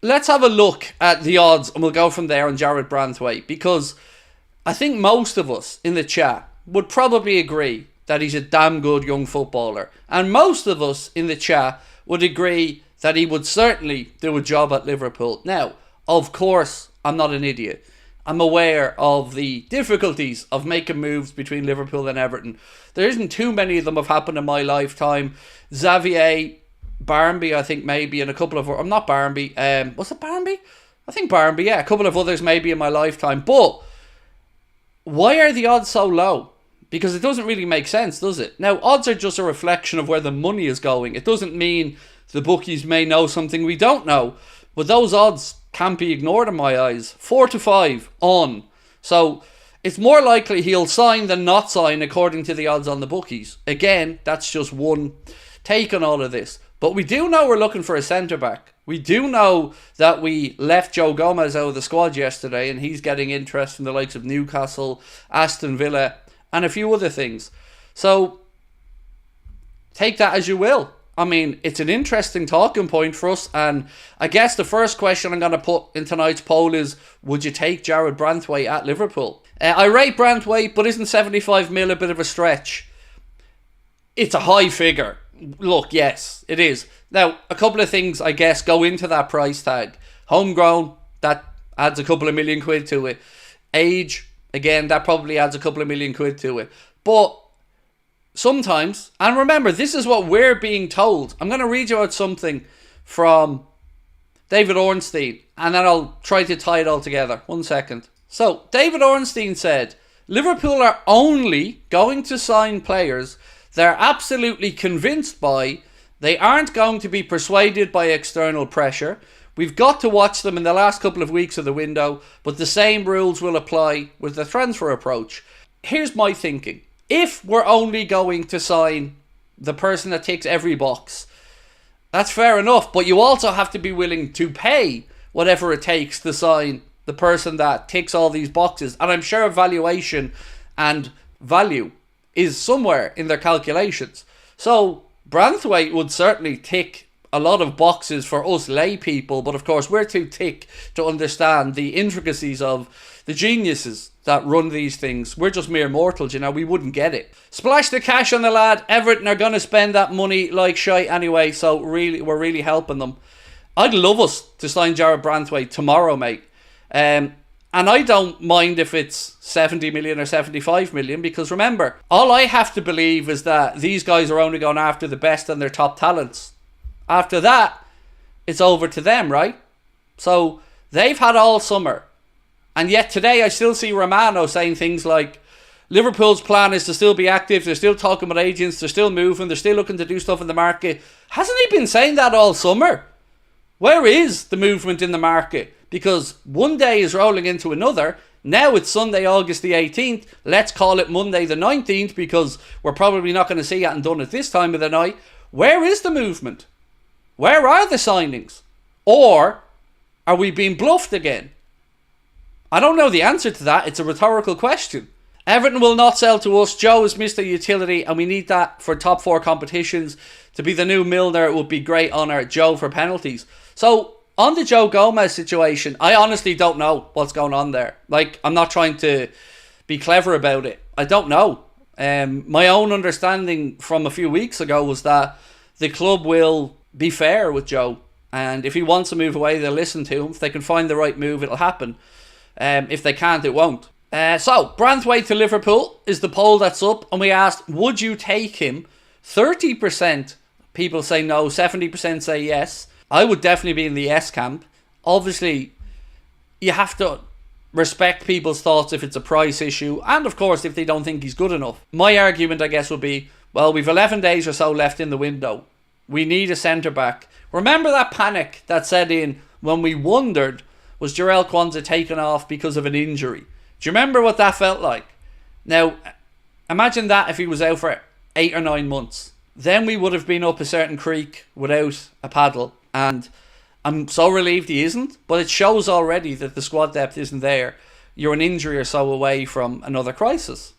let's have a look at the odds and we'll go from there on Jarrad Branthwaite, because I think most of us in the chat would probably agree that he's a damn good young footballer. And most of us in the chat would agree that he would certainly do a job at Liverpool. Now, of course, I'm not an idiot. I'm aware of the difficulties of making moves between Liverpool and Everton. There isn't too many of them have happened in my lifetime. Xavier, Barmby, I think maybe, and a couple of... I'm not Barmby. Was it Barmby? I think Barmby, yeah. A couple of others maybe in my lifetime. But why are the odds so low? Because it doesn't really make sense, does it? Now, odds are just a reflection of where the money is going. It doesn't mean the bookies may know something we don't know. But those odds can't be ignored in my eyes. 4-5 on. So it's more likely he'll sign than not sign according to the odds on the bookies. Again, that's just one take on all of this. But we do know we're looking for a centre-back. We do know that we left Joe Gomez out of the squad yesterday and he's getting interest from the likes of Newcastle, Aston Villa and a few other things. So take that as you will. I mean, it's an interesting talking point for us, and I guess the first question I'm going to put in tonight's poll is, would you take Jarrad Branthwaite at Liverpool? I rate Branthwaite, but isn't 75 mil a bit of a stretch? It's a high figure. Look, yes, it is. Now, a couple of things, I guess, go into that price tag. Homegrown, that adds a couple of million quid to it. Age, again, that probably adds a couple of million quid to it. But sometimes, and remember, this is what we're being told. I'm going to read you out something from David Ornstein, and then I'll try to tie it all together. 1 second. So, David Ornstein said, Liverpool are only going to sign players they're absolutely convinced by. They aren't going to be persuaded by external pressure. We've got to watch them in the last couple of weeks of the window, but the same rules will apply with the transfer approach. Here's my thinking. If we're only going to sign the person that ticks every box, that's fair enough, but you also have to be willing to pay whatever it takes to sign the person that ticks all these boxes. And I'm sure valuation and value is somewhere in their calculations. So Branthwaite would certainly tick a lot of boxes for us lay people, but of course we're too thick to understand the intricacies of the geniuses that run these things. We're just mere mortals, you know, we wouldn't get it. Splash the cash on the lad. Everton are going to spend that money like shite anyway, so really, we're really helping them. I'd love us to sign Jarrad Branthwaite tomorrow, mate. And I don't mind if it's 70 million or 75 million, because remember, all I have to believe is that these guys are only going after the best and their top talents. After that, it's over to them, right? So they've had all summer. And yet today I still see Romano saying things like, Liverpool's plan is to still be active, they're still talking with agents, they're still moving, they're still looking to do stuff in the market. Hasn't he been saying that all summer? Where is the movement in the market? Because one day is rolling into another. Now it's Sunday, August the 18th. Let's call it Monday the 19th, because we're probably not going to see it and done at this time of the night. Where is the movement? Where are the signings? Or are we being bluffed again? I don't know the answer to that. It's a rhetorical question. Everton will not sell to us. Joe is Mr. Utility, and we need that for top 4 competitions. To be the new Milner, it would be great honour. Joe for penalties. So, on the Joe Gomez situation, I honestly don't know what's going on there. Like, I'm not trying to be clever about it. I don't know. My own understanding from a few weeks ago was that the club will be fair with Joe. And if he wants to move away, they'll listen to him. If they can find the right move, it'll happen. If they can't, it won't. So, Branthwaite to Liverpool is the poll that's up. And we asked, would you take him? 30% people say no, 70% say yes. I would definitely be in the yes camp. Obviously, you have to respect people's thoughts if it's a price issue. And of course, if they don't think he's good enough. My argument, I guess, would be, well, we've 11 days or so left in the window. We need a centre-back. Remember that panic that set in when we wondered, was Jarrell Quansah taken off because of an injury? Do you remember what that felt like? Now, imagine that if he was out for 8 or 9 months. Then we would have been up a certain creek without a paddle. And I'm so relieved he isn't. But it shows already that the squad depth isn't there. You're an injury or so away from another crisis.